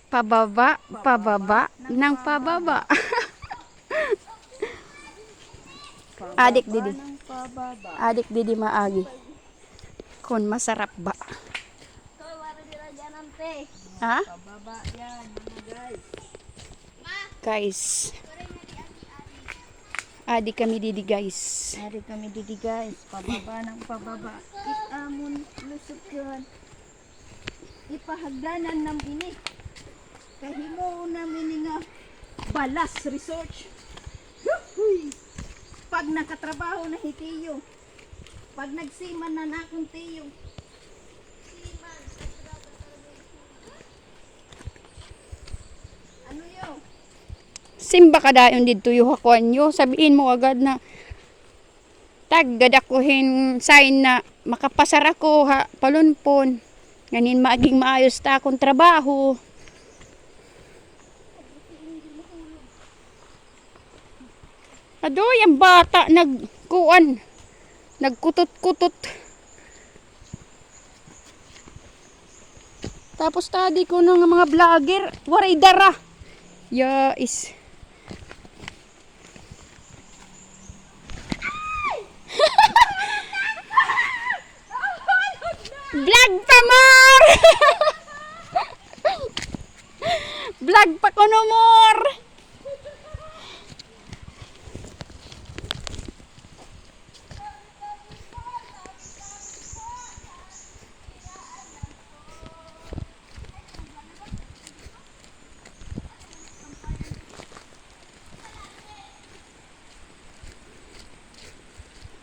Pababa, pababa, ng pababa. Adik didi. Adik didi maagi. Kung masarap ba? Ha? Pababa yan, mga guys. Guys. Adik kami didi guys. Ari kami didi guys, pababa ng pababa. Itamon lusot yun. Ipahagdanan nam ini. Kahimo namin nga balas research. Yuhuy! Pag nakatrabaho na hitiyo. Pag nagsiman na nakong tiyo. Ano yun? Simba ka dayon dito yung hakuan nyo. Sabihin mo agad na taggadakuhin sign na makapasar ako ha, palunpon. Nganin maging maayos ta akong trabaho. Adoy, ang bata nagkuan. Nagkutot-kutot. Tapos tadi ko ng mga vlogger, waray dara. Is. Vlog pa more! Vlog pa ko no more!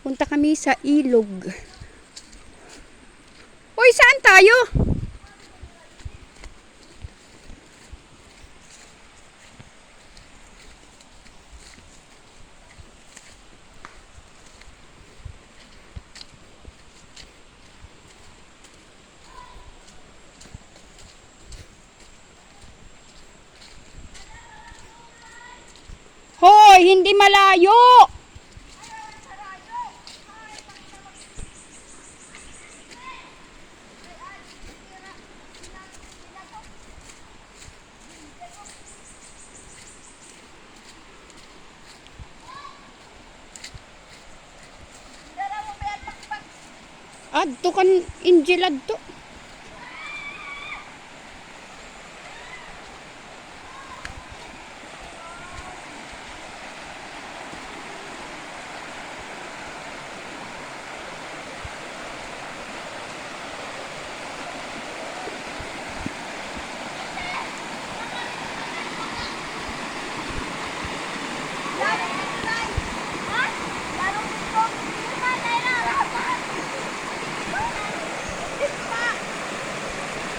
Punta kami sa ilog. Hoy, saan tayo? Hoy, hindi malayo! Adto kan Angel adto.